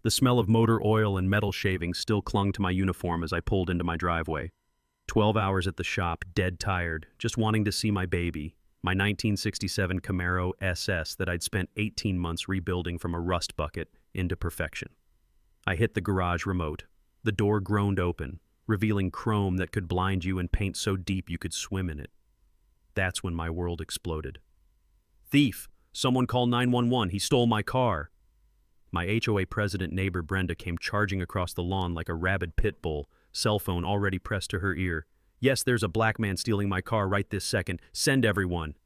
The smell of motor oil and metal shavings still clung to my uniform as I pulled into my driveway. 12 hours at the shop, dead tired, just wanting to see my baby, my 1967 Camaro SS that I'd spent 18 months rebuilding from a rust bucket into perfection. I hit the garage remote. The door groaned open, revealing chrome that could blind you and paint so deep you could swim in it. That's when my world exploded. "Thief! Someone call 911, he stole my car!" My HOA president neighbor Brenda came charging across the lawn like a rabid pit bull, cell phone already pressed to her ear. "Yes, there's a black man stealing my car right this second. Send everyone."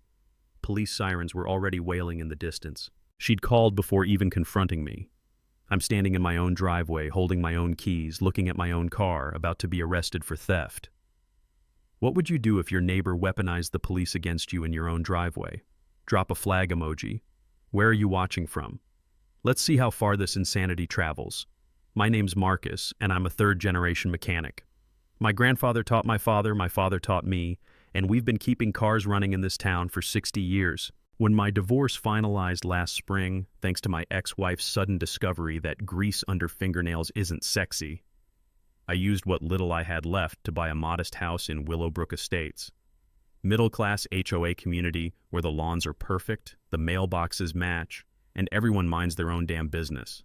Police sirens were already wailing in the distance. She'd called before even confronting me. I'm standing in my own driveway, holding my own keys, looking at my own car, about to be arrested for theft. What would you do if your neighbor weaponized the police against you in your own driveway? Drop a flag emoji. Where are you watching from? Let's see how far this insanity travels. My name's Marcus, and I'm a third-generation mechanic. My grandfather taught my father taught me, and we've been keeping cars running in this town for 60 years. When my divorce finalized last spring, thanks to my ex-wife's sudden discovery that grease under fingernails isn't sexy, I used what little I had left to buy a modest house in Willowbrook Estates. Middle-class HOA community where the lawns are perfect, the mailboxes match, and everyone minds their own damn business.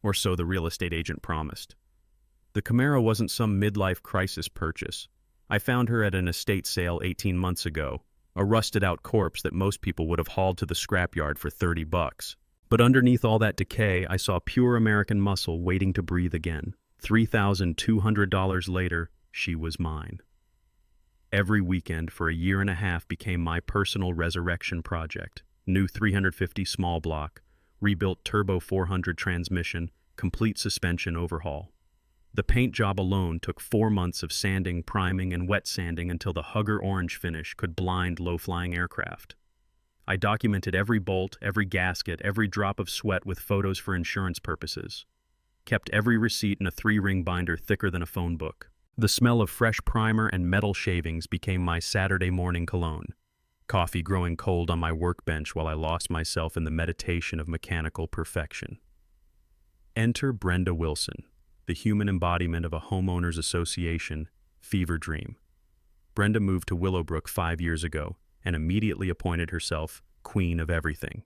Or so the real estate agent promised. The Camaro wasn't some midlife crisis purchase. I found her at an estate sale 18 months ago, a rusted-out corpse that most people would have hauled to the scrapyard for $30. But underneath all that decay, I saw pure American muscle waiting to breathe again. $3,200 later, she was mine. Every weekend for a year and a half became my personal resurrection project. New 350 small block, rebuilt turbo 400 transmission, complete suspension overhaul. The paint job alone took 4 months of sanding, priming, and wet sanding until the Hugger orange finish could blind low-flying aircraft. I documented every bolt, every gasket, every drop of sweat with photos for insurance purposes. Kept every receipt in a 3-ring binder thicker than a phone book. The smell of fresh primer and metal shavings became my Saturday morning cologne. Coffee growing cold on my workbench while I lost myself in the meditation of mechanical perfection. Enter Brenda Wilson, the human embodiment of a homeowners association fever dream. Brenda moved to Willowbrook 5 years ago and immediately appointed herself queen of everything.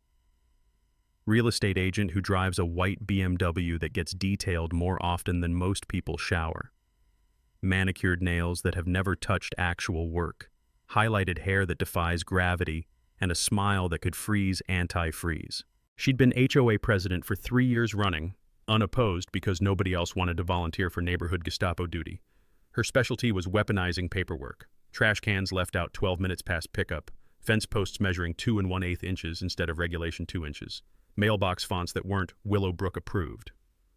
Real estate agent who drives a white BMW that gets detailed more often than most people shower. Manicured nails that have never touched actual work. Highlighted hair that defies gravity, and a smile that could freeze anti-freeze. She'd been HOA president for 3 years running, unopposed because nobody else wanted to volunteer for neighborhood Gestapo duty. Her specialty was weaponizing paperwork. Trash cans left out 12 minutes past pickup, fence posts measuring 2 1/8 inches instead of regulation 2 inches, mailbox fonts that weren't Willowbrook approved.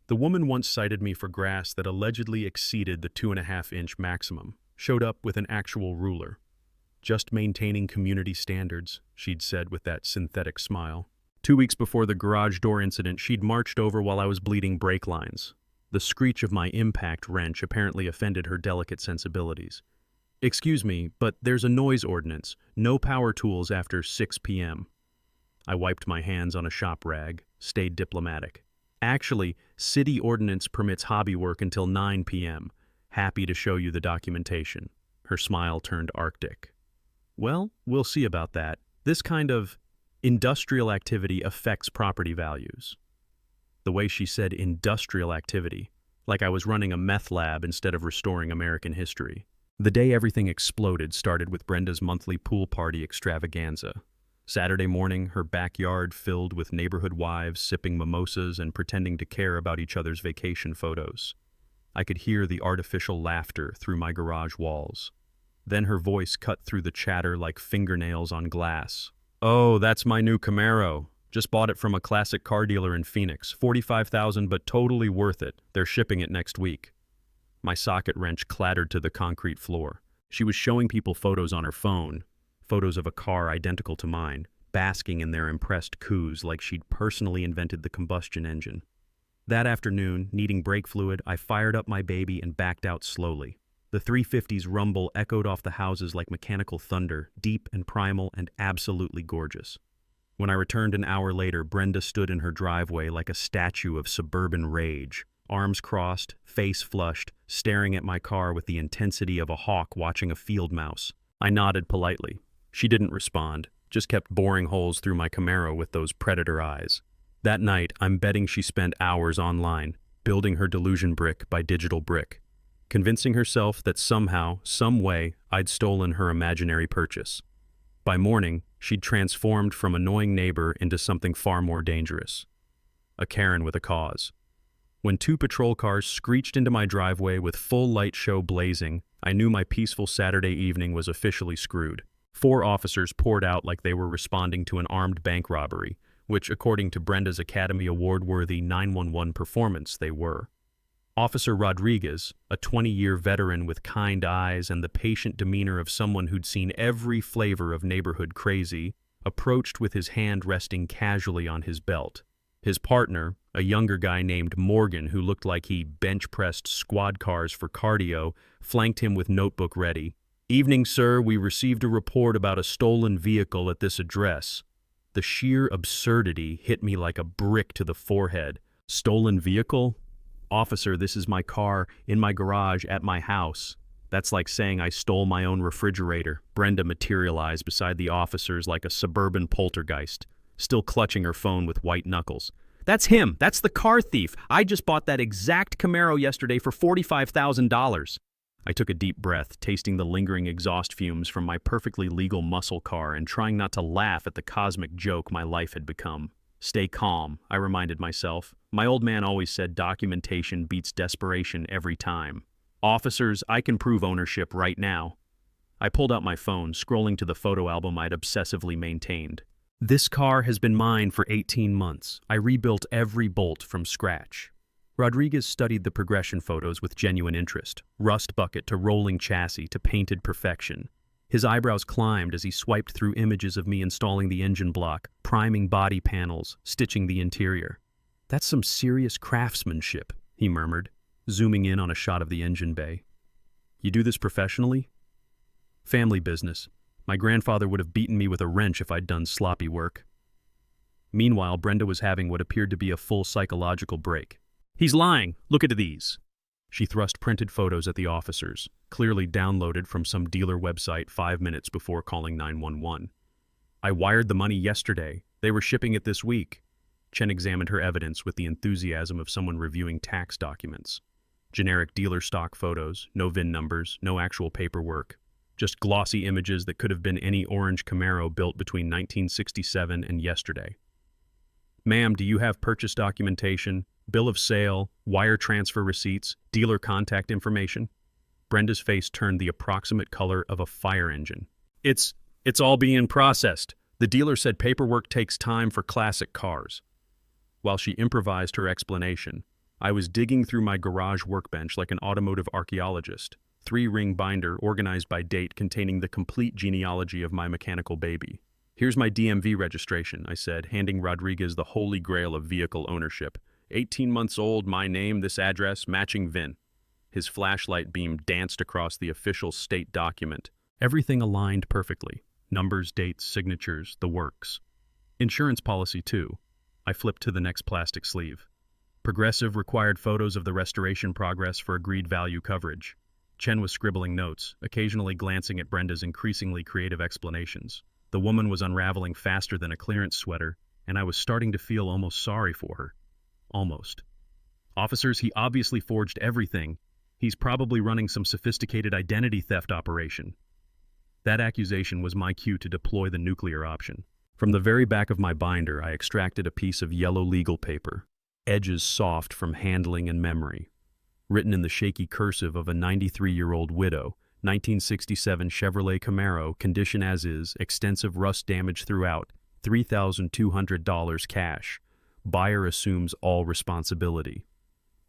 The woman once cited me for grass that allegedly exceeded the 2.5-inch maximum, showed up with an actual ruler. "Just maintaining community standards," she'd said with that synthetic smile. 2 weeks before the garage door incident, she'd marched over while I was bleeding brake lines. The screech of my impact wrench apparently offended her delicate sensibilities. "Excuse me, but there's a noise ordinance. No power tools after 6 p.m. I wiped my hands on a shop rag, stayed diplomatic. "Actually, city ordinance permits hobby work until 9 p.m. Happy to show you the documentation." Her smile turned arctic. "Well, we'll see about that. This kind of industrial activity affects property values." The way she said industrial activity, like I was running a meth lab instead of restoring American history. The day everything exploded started with Brenda's monthly pool party extravaganza. Saturday morning, her backyard filled with neighborhood wives sipping mimosas and pretending to care about each other's vacation photos. I could hear the artificial laughter through my garage walls. Then her voice cut through the chatter like fingernails on glass. "Oh, that's my new Camaro. Just bought it from a classic car dealer in Phoenix. $45,000, but totally worth it. They're shipping it next week." My socket wrench clattered to the concrete floor. She was showing people photos on her phone, photos of a car identical to mine, basking in their impressed coups like she'd personally invented the combustion engine. That afternoon, needing brake fluid, I fired up my baby and backed out slowly. The 350's rumble echoed off the houses like mechanical thunder, deep and primal and absolutely gorgeous. When I returned an hour later, Brenda stood in her driveway like a statue of suburban rage, arms crossed, face flushed, staring at my car with the intensity of a hawk watching a field mouse. I nodded politely. She didn't respond, just kept boring holes through my Camaro with those predator eyes. That night, I'm betting she spent hours online, building her delusion brick by digital brick, convincing herself that somehow, some way, I'd stolen her imaginary purchase. By morning, she'd transformed from annoying neighbor into something far more dangerous. A Karen with a cause. When 2 patrol cars screeched into my driveway with full light show blazing, I knew my peaceful Saturday evening was officially screwed. 4 officers poured out like they were responding to an armed bank robbery, which, according to Brenda's Academy Award-worthy 911 performance, they were. Officer Rodriguez, a 20-year veteran with kind eyes and the patient demeanor of someone who'd seen every flavor of neighborhood crazy, approached with his hand resting casually on his belt. His partner, a younger guy named Morgan who looked like he bench-pressed squad cars for cardio, flanked him with notebook ready. "Evening, sir. We received a report about a stolen vehicle at this address." The sheer absurdity hit me like a brick to the forehead. Stolen vehicle? "Officer, this is my car, in my garage, at my house." That's like saying I stole my own refrigerator. Brenda materialized beside the officers like a suburban poltergeist, still clutching her phone with white knuckles. "That's him! That's the car thief! I just bought that exact Camaro yesterday for $45,000. I took a deep breath, tasting the lingering exhaust fumes from my perfectly legal muscle car and trying not to laugh at the cosmic joke my life had become. Stay calm, I reminded myself. My old man always said documentation beats desperation every time. "Officers, I can prove ownership right now." I pulled out my phone, scrolling to the photo album I'd obsessively maintained. "This car has been mine for 18 months. I rebuilt every bolt from scratch." Rodriguez studied the progression photos with genuine interest, rust bucket to rolling chassis to painted perfection. His eyebrows climbed as he swiped through images of me installing the engine block, priming body panels, stitching the interior. "That's some serious craftsmanship," he murmured, zooming in on a shot of the engine bay. "You do this professionally?" "Family business. My grandfather would have beaten me with a wrench if I'd done sloppy work." Meanwhile, Brenda was having what appeared to be a full psychological break. "He's lying. Look at these." She thrust printed photos at the officers, clearly downloaded from some dealer website 5 minutes before calling 911. "I wired the money yesterday. They were shipping it this week." Chen examined her evidence with the enthusiasm of someone reviewing tax documents. Generic dealer stock photos, no VIN numbers, no actual paperwork. Just glossy images that could have been any orange Camaro built between 1967 and yesterday. "Ma'am, do you have purchase documentation, bill of sale, wire transfer receipts, dealer contact information?" Brenda's face turned the approximate color of a fire engine. It's all being processed. The dealer said paperwork takes time for classic cars." While she improvised her explanation, I was digging through my garage workbench like an automotive archaeologist, 3-ring binder organized by date containing the complete genealogy of my mechanical baby. "Here's my DMV registration," I said, handing Rodriguez the holy grail of vehicle ownership. 18 months old, my name, this address, matching VIN. His flashlight beam danced across the official state document. Everything aligned perfectly. Numbers, dates, signatures, the works. Insurance policy, too. I flipped to the next plastic sleeve. Progressive required photos of the restoration progress for agreed value coverage. Chen was scribbling notes, occasionally glancing at Brenda's increasingly creative explanations. The woman was unraveling faster than a clearance sweater, and I was starting to feel almost sorry for her. Almost. "Officers, he obviously forged everything. He's probably running some sophisticated identity theft operation." That accusation was my cue to deploy the nuclear option. From the very back of my binder, I extracted a piece of yellow legal paper, edges soft from handling and memory. Written in the shaky cursive of a 93-year-old widow, 1967 Chevrolet Camaro, condition as is, extensive rust damage throughout, $3,200 cash. Buyer assumes all responsibility.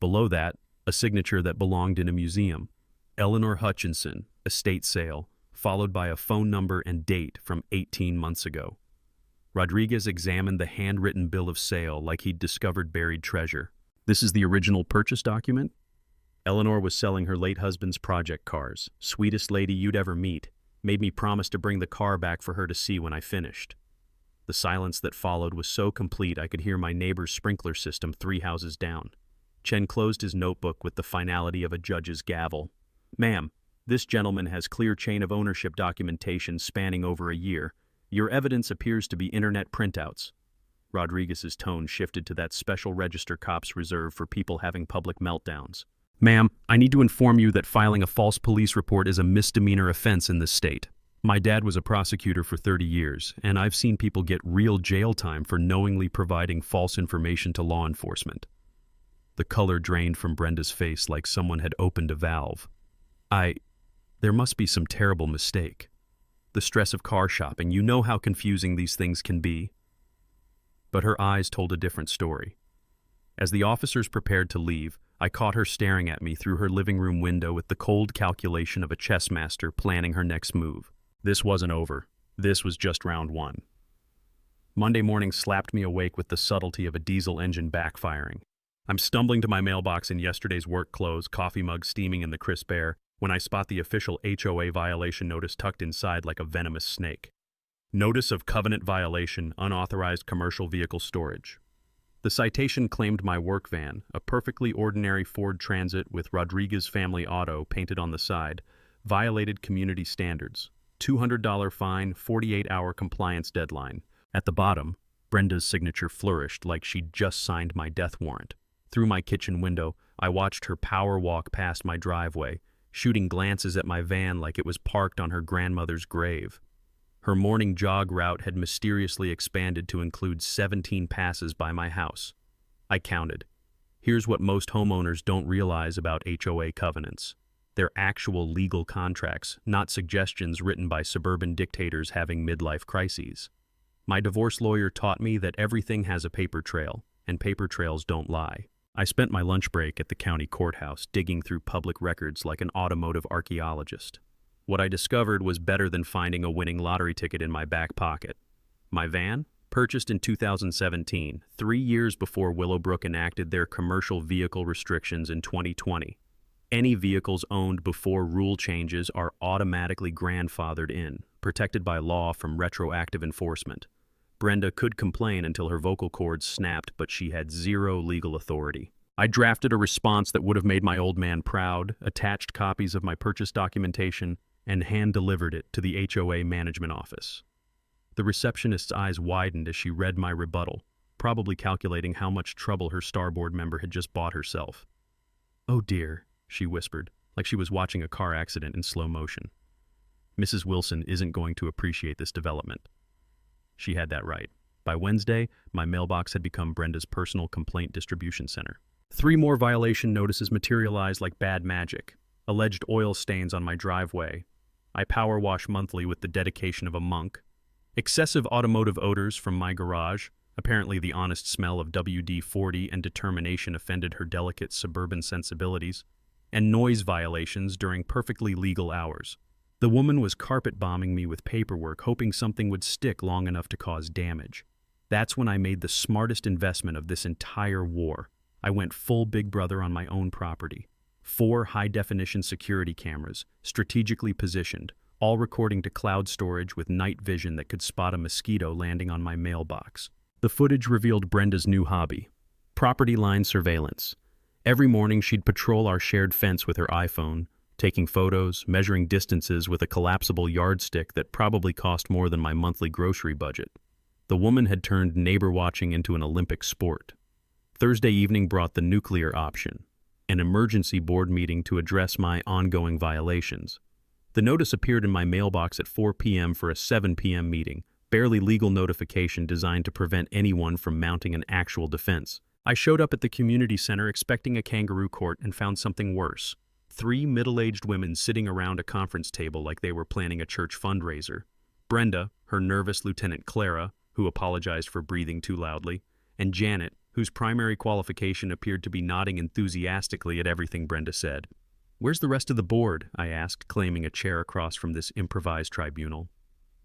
Below that, a signature that belonged in a museum. Eleanor Hutchinson, estate sale, followed by a phone number and date from 18 months ago. Rodriguez examined the handwritten bill of sale like he'd discovered buried treasure. "This is the original purchase document?" Eleanor was selling her late husband's project cars. Sweetest lady you'd ever meet. Made me promise to bring the car back for her to see when I finished. The silence that followed was so complete I could hear my neighbor's sprinkler system 3 houses down. Chen closed his notebook with the finality of a judge's gavel. "Ma'am, this gentleman has clear chain of ownership documentation spanning over a year. Your evidence appears to be internet printouts." Rodriguez's tone shifted to that special register cops reserve for people having public meltdowns. "Ma'am, I need to inform you that filing a false police report is a misdemeanor offense in this state. My dad was a prosecutor for 30 years, and I've seen people get real jail time for knowingly providing false information to law enforcement." The color drained from Brenda's face like someone had opened a valve. There must be some terrible mistake. The stress of car shopping, you know how confusing these things can be." But her eyes told a different story. As the officers prepared to leave, I caught her staring at me through her living room window with the cold calculation of a chess master planning her next move. This wasn't over. This was just round one. Monday morning slapped me awake with the subtlety of a diesel engine backfiring. I'm stumbling to my mailbox in yesterday's work clothes, coffee mug steaming in the crisp air, when I spot the official HOA violation notice tucked inside like a venomous snake. Notice of covenant violation, unauthorized commercial vehicle storage. The citation claimed my work van, a perfectly ordinary Ford Transit with Rodriguez Family Auto painted on the side, violated community standards. $200 fine, 48-hour compliance deadline. At the bottom, Brenda's signature flourished like she'd just signed my death warrant. Through my kitchen window, I watched her power walk past my driveway, shooting glances at my van like it was parked on her grandmother's grave. Her morning jog route had mysteriously expanded to include 17 passes by my house. I counted. Here's what most homeowners don't realize about HOA covenants. They're actual legal contracts, not suggestions written by suburban dictators having midlife crises. My divorce lawyer taught me that everything has a paper trail, and paper trails don't lie. I spent my lunch break at the county courthouse digging through public records like an automotive archaeologist. What I discovered was better than finding a winning lottery ticket in my back pocket. My van, purchased in 2017, 3 years before Willowbrook enacted their commercial vehicle restrictions in 2020. Any vehicles owned before rule changes are automatically grandfathered in, protected by law from retroactive enforcement. Brenda could complain until her vocal cords snapped, but she had zero legal authority. I drafted a response that would have made my old man proud, attached copies of my purchase documentation, and hand-delivered it to the HOA management office. The receptionist's eyes widened as she read my rebuttal, probably calculating how much trouble her starboard member had just bought herself. "Oh dear," she whispered, like she was watching a car accident in slow motion. "Mrs. Wilson isn't going to appreciate this development." She had that right. By Wednesday, my mailbox had become Brenda's personal complaint distribution center. 3 more violation notices materialized like bad magic. Alleged oil stains on my driveway. I power wash monthly with the dedication of a monk. Excessive automotive odors from my garage. Apparently the honest smell of WD-40 and determination offended her delicate suburban sensibilities. And noise violations during perfectly legal hours. The woman was carpet bombing me with paperwork, hoping something would stick long enough to cause damage. That's when I made the smartest investment of this entire war. I went full Big Brother on my own property. 4 high-definition security cameras, strategically positioned, all recording to cloud storage with night vision that could spot a mosquito landing on my mailbox. The footage revealed Brenda's new hobby, property line surveillance. Every morning she'd patrol our shared fence with her iPhone, taking photos, measuring distances with a collapsible yardstick that probably cost more than my monthly grocery budget. The woman had turned neighbor watching into an Olympic sport. Thursday evening brought the nuclear option, an emergency board meeting to address my ongoing violations. The notice appeared in my mailbox at 4 p.m. for a 7 p.m. meeting, barely legal notification designed to prevent anyone from mounting an actual defense. I showed up at the community center expecting a kangaroo court and found something worse. 3 middle-aged women sitting around a conference table like they were planning a church fundraiser. Brenda, her nervous Lieutenant Clara, who apologized for breathing too loudly, and Janet, whose primary qualification appeared to be nodding enthusiastically at everything Brenda said. "Where's the rest of the board?" I asked, claiming a chair across from this improvised tribunal.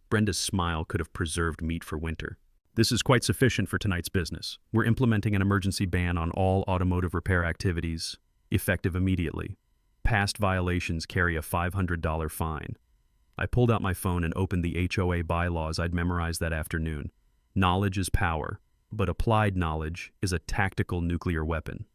Brenda's smile could have preserved meat for winter. "This is quite sufficient for tonight's business. We're implementing an emergency ban on all automotive repair activities, effective immediately. Past violations carry a $500 fine." I pulled out my phone and opened the HOA bylaws I'd memorized that afternoon. Knowledge is power, but applied knowledge is a tactical nuclear weapon.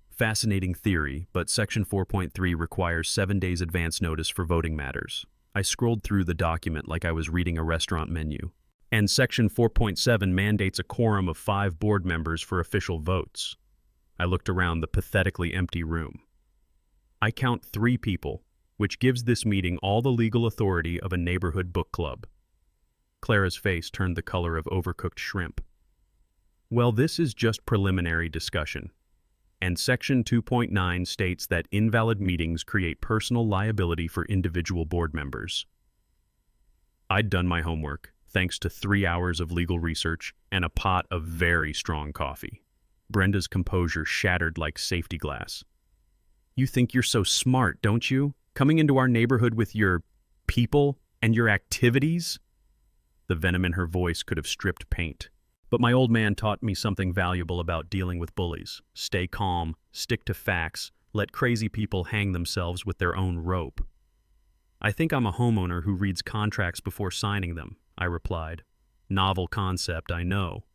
Fascinating theory, but Section 4.3 requires 7 days advance notice for voting matters. I scrolled through the document like I was reading a restaurant menu. And Section 4.7 mandates a quorum of 5 board members for official votes. I looked around the pathetically empty room. I count 3 people, which gives this meeting all the legal authority of a neighborhood book club. Clara's face turned the color of overcooked shrimp. Well, this is just preliminary discussion. And Section 2.9 states that invalid meetings create personal liability for individual board members. I'd done my homework, thanks to 3 hours of legal research and a pot of very strong coffee. Brenda's composure shattered like safety glass. You think you're so smart, don't you? Coming into our neighborhood with your people and your activities? The venom in her voice could have stripped paint. But my old man taught me something valuable about dealing with bullies. Stay calm, stick to facts, let crazy people hang themselves with their own rope. I think I'm a homeowner who reads contracts before signing them, I replied. Novel concept, I know.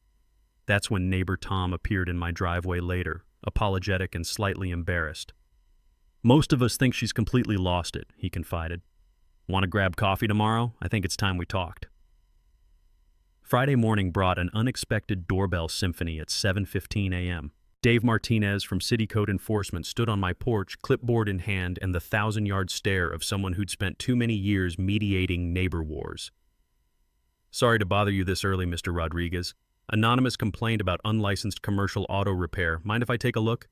That's when neighbor Tom appeared in my driveway later, apologetic and slightly embarrassed. Most of us think she's completely lost it, he confided. Want to grab coffee tomorrow? I think it's time we talked. Friday morning brought an unexpected doorbell symphony at 7:15 a.m. Dave Martinez from City Code Enforcement stood on my porch, clipboard in hand, and the 1,000-yard stare of someone who'd spent too many years mediating neighbor wars. Sorry to bother you this early, Mr. Rodriguez. Anonymous complaint about unlicensed commercial auto repair. Mind if I take a look?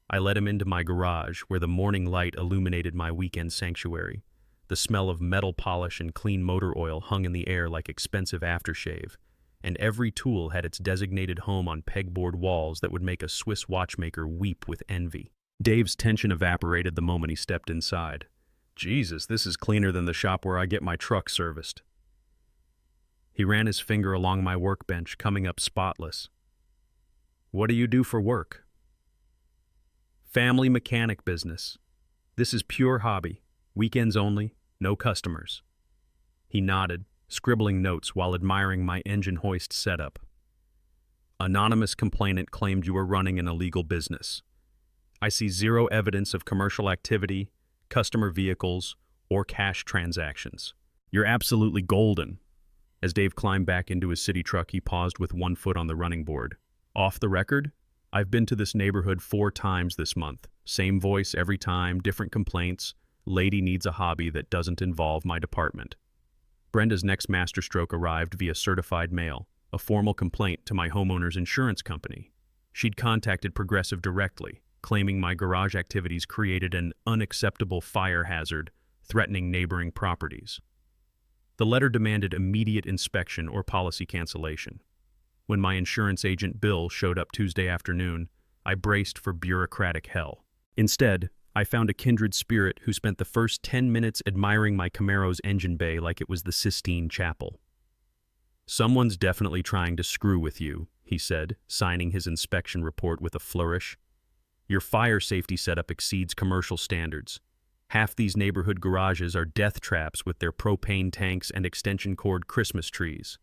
I led him into my garage, where the morning light illuminated my weekend sanctuary. The smell of metal polish and clean motor oil hung in the air like expensive aftershave, and every tool had its designated home on pegboard walls that would make a Swiss watchmaker weep with envy. Dave's tension evaporated the moment he stepped inside. Jesus, this is cleaner than the shop where I get my truck serviced. He ran his finger along my workbench, coming up spotless. What do you do for work? Family mechanic business. This is pure hobby. Weekends only, no customers. He nodded, scribbling notes while admiring my engine hoist setup. Anonymous complainant claimed you were running an illegal business. I see zero evidence of commercial activity, customer vehicles, or cash transactions. You're absolutely golden. As Dave climbed back into his city truck, he paused with one foot on the running board. Off the record? I've been to this neighborhood 4 times this month. Same voice every time, different complaints. Lady needs a hobby that doesn't involve my department. Brenda's next masterstroke arrived via certified mail, a formal complaint to my homeowner's insurance company. She'd contacted Progressive directly, claiming my garage activities created an unacceptable fire hazard, threatening neighboring properties. The letter demanded immediate inspection or policy cancellation. When my insurance agent Bill showed up Tuesday afternoon, I braced for bureaucratic hell. Instead, I found a kindred spirit who spent the first 10 minutes admiring my Camaro's engine bay like it was the Sistine Chapel. Someone's definitely trying to screw with you, he said, signing his inspection report with a flourish. Your fire safety setup exceeds commercial standards. Half these neighborhood garages are death traps with their propane tanks and extension cord Christmas trees.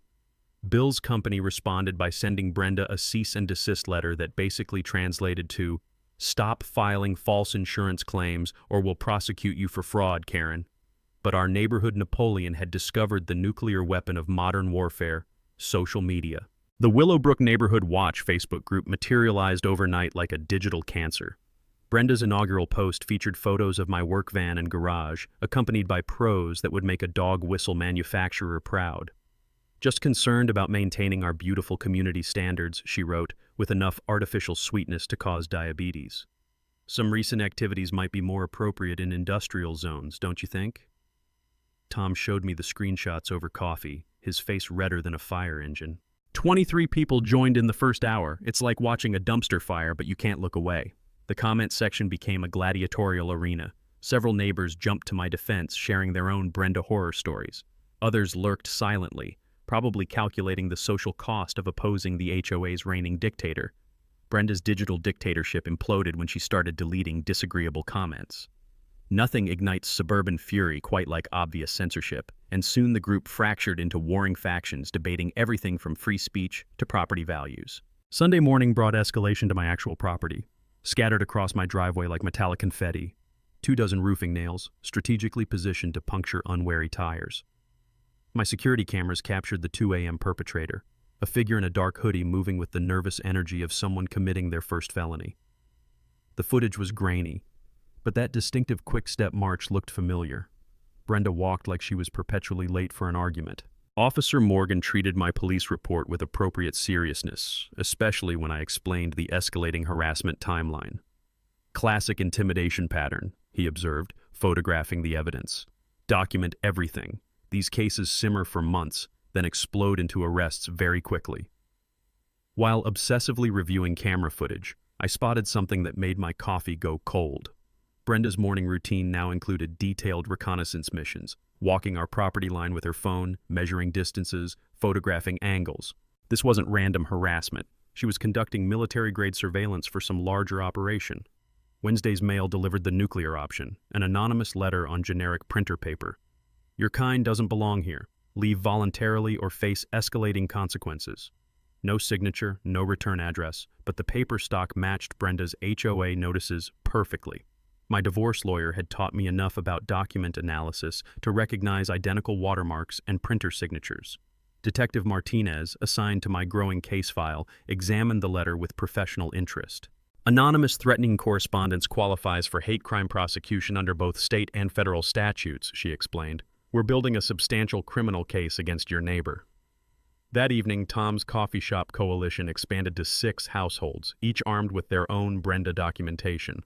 Bill's company responded by sending Brenda a cease and desist letter that basically translated to, "Stop filing false insurance claims or we'll prosecute you for fraud, Karen." But our neighborhood Napoleon had discovered the nuclear weapon of modern warfare, social media. The Willowbrook Neighborhood Watch Facebook group materialized overnight like a digital cancer. Brenda's inaugural post featured photos of my work van and garage, accompanied by prose that would make a dog whistle manufacturer proud. Just concerned about maintaining our beautiful community standards, she wrote, with enough artificial sweetness to cause diabetes. Some recent activities might be more appropriate in industrial zones, don't you think? Tom showed me the screenshots over coffee, his face redder than a fire engine. 23 people joined in the first hour. It's like watching a dumpster fire, but you can't look away. The comment section became a gladiatorial arena. Several neighbors jumped to my defense, sharing their own Brenda horror stories. Others lurked silently, probably calculating the social cost of opposing the HOA's reigning dictator. Brenda's digital dictatorship imploded when she started deleting disagreeable comments. Nothing ignites suburban fury quite like obvious censorship. and soon the group fractured into warring factions debating everything from free speech to property values. Sunday morning brought escalation to my actual property, scattered across my driveway like metallic confetti, 24 roofing nails strategically positioned to puncture unwary tires. My security cameras captured the 2 a.m. perpetrator, a figure in a dark hoodie moving with the nervous energy of someone committing their first felony. The footage was grainy, but that distinctive quick-step march looked familiar. Brenda walked like she was perpetually late for an argument. Officer Morgan treated my police report with appropriate seriousness, especially when I explained the escalating harassment timeline. Classic intimidation pattern, he observed, photographing the evidence. Document everything. These cases simmer for months, then explode into arrests very quickly. While obsessively reviewing camera footage, I spotted something that made my coffee go cold. Brenda's morning routine now included detailed reconnaissance missions, walking our property line with her phone, measuring distances, photographing angles. This wasn't random harassment. She was conducting military-grade surveillance for some larger operation. Wednesday's mail delivered the nuclear option, an anonymous letter on generic printer paper. Your kind doesn't belong here. Leave voluntarily or face escalating consequences. No signature, no return address, but the paper stock matched Brenda's HOA notices perfectly. My divorce lawyer had taught me enough about document analysis to recognize identical watermarks and printer signatures. Detective Martinez, assigned to my growing case file, examined the letter with professional interest. Anonymous threatening correspondence qualifies for hate crime prosecution under both state and federal statutes, she explained. We're building a substantial criminal case against your neighbor. That evening, Tom's Coffee Shop Coalition expanded to 6 households, each armed with their own Brenda documentation.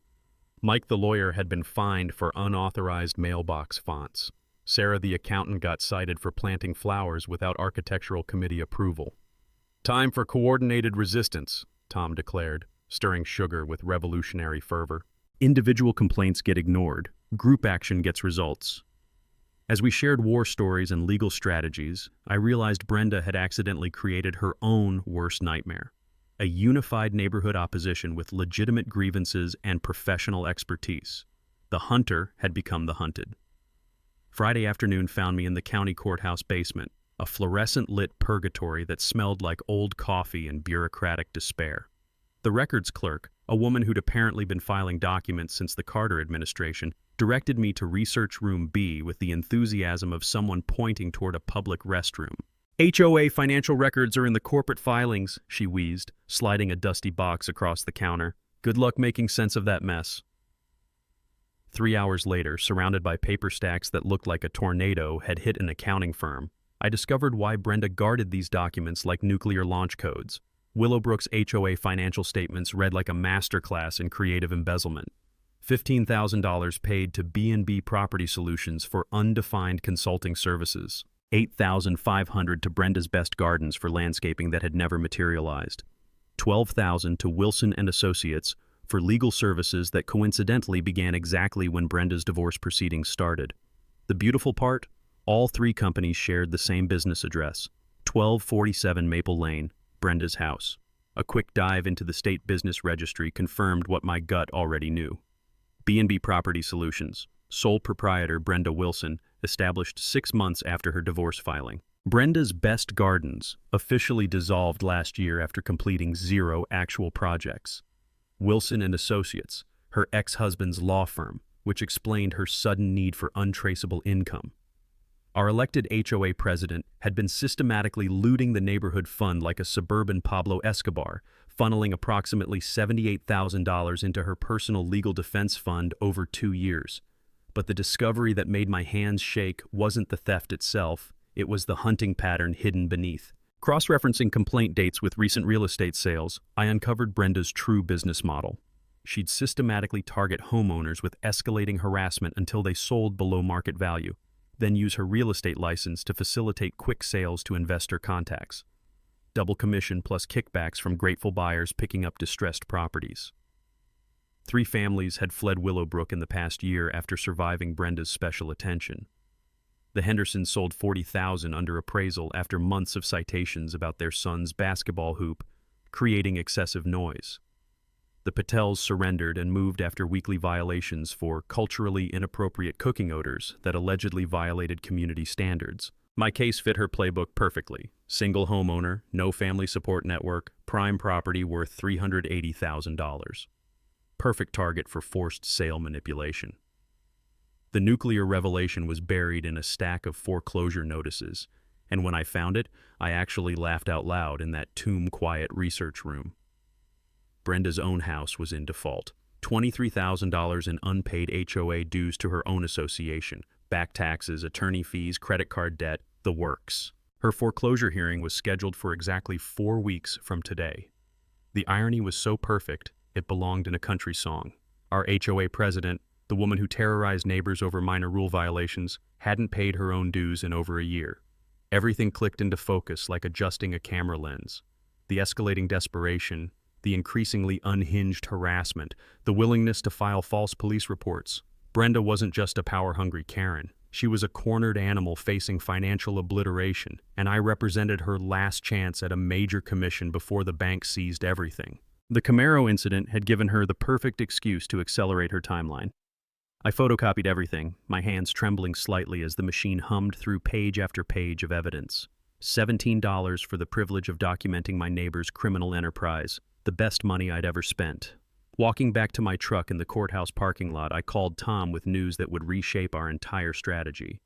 Mike the lawyer had been fined for unauthorized mailbox fonts. Sarah the accountant got cited for planting flowers without architectural committee approval. Time for coordinated resistance, Tom declared, stirring sugar with revolutionary fervor. Individual complaints get ignored. Group action gets results. As we shared war stories and legal strategies, I realized Brenda had accidentally created her own worst nightmare. A unified neighborhood opposition with legitimate grievances and professional expertise. The hunter had become the hunted. Friday afternoon found me in the county courthouse basement, a fluorescent-lit purgatory that smelled like old coffee and bureaucratic despair. The records clerk, a woman who'd apparently been filing documents since the Carter administration, directed me to Research Room B with the enthusiasm of someone pointing toward a public restroom. HOA financial records are in the corporate filings, she wheezed, sliding a dusty box across the counter. Good luck making sense of that mess. 3 hours later, surrounded by paper stacks that looked like a tornado had hit an accounting firm, I discovered why Brenda guarded these documents like nuclear launch codes. Willowbrook's HOA financial statements read like a masterclass in creative embezzlement. $15,000 paid to B&B Property Solutions for undefined consulting services. $8,500 to Brenda's Best Gardens for landscaping that had never materialized. $12,000 to Wilson and Associates for legal services that coincidentally began exactly when Brenda's divorce proceedings started. The beautiful part? All 3 companies shared the same business address, 1247 Maple Lane, Brenda's house. A quick dive into the state business registry confirmed what my gut already knew. B&B Property Solutions, sole proprietor Brenda Wilson, established 6 months after her divorce filing. Brenda's Best Gardens officially dissolved last year after completing 0 actual projects. Wilson and Associates, her ex-husband's law firm, which explained her sudden need for untraceable income. Our elected HOA president had been systematically looting the neighborhood fund like a suburban Pablo Escobar, funneling approximately $78,000 into her personal legal defense fund over 2 years. But the discovery that made my hands shake wasn't the theft itself, it was the hunting pattern hidden beneath. Cross-referencing complaint dates with recent real estate sales, I uncovered Brenda's true business model. She'd systematically target homeowners with escalating harassment until they sold below market value, then use her real estate license to facilitate quick sales to investor contacts. Double commission plus kickbacks from grateful buyers picking up distressed properties. 3 families had fled Willowbrook in the past year after surviving Brenda's special attention. The Hendersons sold $40,000 under appraisal after months of citations about their son's basketball hoop, creating excessive noise. The Patels surrendered and moved after weekly violations for culturally inappropriate cooking odors that allegedly violated community standards. My case fit her playbook perfectly. Single homeowner, no family support network, prime property worth $380,000. Perfect target for forced sale manipulation. The nuclear revelation was buried in a stack of foreclosure notices, and when I found it, I actually laughed out loud in that tomb-quiet research room. Brenda's own house was in default. $23,000 in unpaid HOA dues to her own association, back taxes, attorney fees, credit card debt, the works. Her foreclosure hearing was scheduled for exactly 4 weeks from today. The irony was so perfect, it belonged in a country song. Our HOA president, the woman who terrorized neighbors over minor rule violations, hadn't paid her own dues in over a year. Everything clicked into focus like adjusting a camera lens. The escalating desperation, the increasingly unhinged harassment, the willingness to file false police reports. Brenda wasn't just a power-hungry Karen. She was a cornered animal facing financial obliteration, and I represented her last chance at a major commission before the bank seized everything. The Camaro incident had given her the perfect excuse to accelerate her timeline. I photocopied everything, my hands trembling slightly as the machine hummed through page after page of evidence. $17 for the privilege of documenting my neighbor's criminal enterprise, the best money I'd ever spent. Walking back to my truck in the courthouse parking lot, I called Tom with news that would reshape our entire strategy.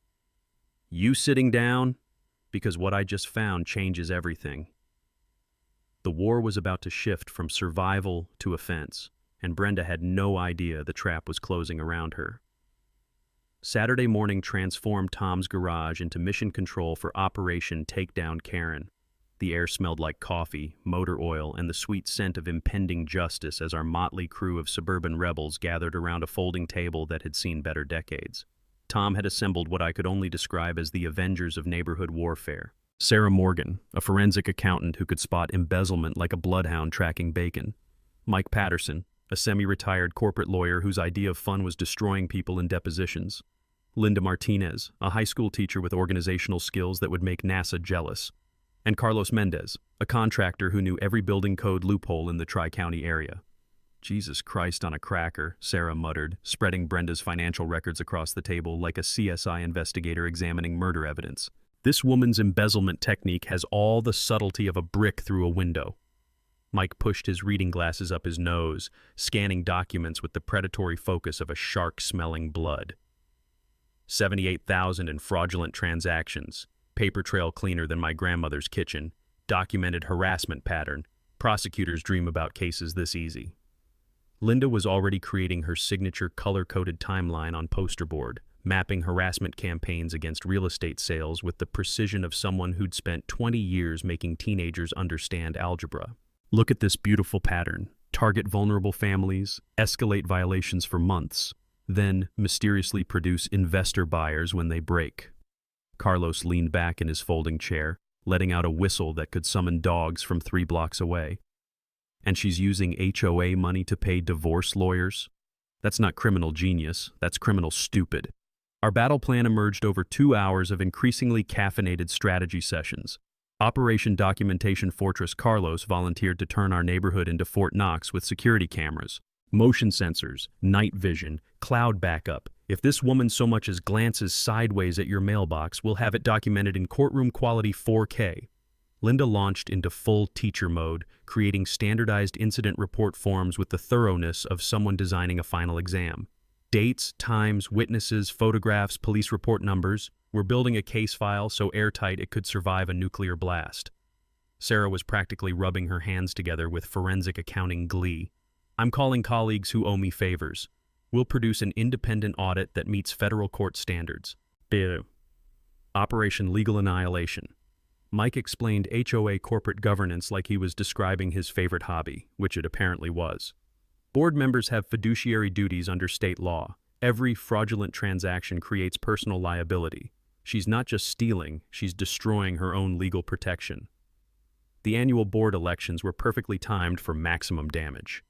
"You sitting down? Because what I just found changes everything." The war was about to shift from survival to offense, and Brenda had no idea the trap was closing around her. Saturday morning transformed Tom's garage into mission control for Operation Takedown Karen. The air smelled like coffee, motor oil, and the sweet scent of impending justice as our motley crew of suburban rebels gathered around a folding table that had seen better decades. Tom had assembled what I could only describe as the Avengers of neighborhood warfare. Sarah Morgan, a forensic accountant who could spot embezzlement like a bloodhound tracking bacon. Mike Patterson, a semi-retired corporate lawyer whose idea of fun was destroying people in depositions. Linda Martinez, a high school teacher with organizational skills that would make NASA jealous. And Carlos Mendez, a contractor who knew every building code loophole in the Tri-County area. "Jesus Christ on a cracker," Sarah muttered, spreading Brenda's financial records across the table like a CSI investigator examining murder evidence. "This woman's embezzlement technique has all the subtlety of a brick through a window." Mike pushed his reading glasses up his nose, scanning documents with the predatory focus of a shark-smelling blood. 78,000 in fraudulent transactions. Paper trail cleaner than my grandmother's kitchen. Documented harassment pattern. Prosecutors dream about cases this easy. Linda was already creating her signature color-coded timeline on poster board, mapping harassment campaigns against real estate sales with the precision of someone who'd spent 20 years making teenagers understand algebra. "Look at this beautiful pattern. Target vulnerable families, escalate violations for months, then mysteriously produce investor buyers when they break." Carlos leaned back in his folding chair, letting out a whistle that could summon dogs from 3 blocks away. "And she's using HOA money to pay divorce lawyers? That's not criminal genius, that's criminal stupid." Our battle plan emerged over 2 hours of increasingly caffeinated strategy sessions. Operation Documentation Fortress Carlos volunteered to turn our neighborhood into Fort Knox with security cameras, motion sensors, night vision, cloud backup. If this woman so much as glances sideways at your mailbox, we'll have it documented in courtroom quality 4K. Linda launched into full teacher mode, creating standardized incident report forms with the thoroughness of someone designing a final exam. Dates, times, witnesses, photographs, police report numbers. We're building a case file so airtight it could survive a nuclear blast. Sarah was practically rubbing her hands together with forensic accounting glee. "I'm calling colleagues who owe me favors. We'll produce an independent audit that meets federal court standards." Operation Legal Annihilation. Mike explained HOA corporate governance like he was describing his favorite hobby, which it apparently was. Board members have fiduciary duties under state law. Every fraudulent transaction creates personal liability. She's not just stealing, she's destroying her own legal protection. The annual board elections were perfectly timed for maximum damage.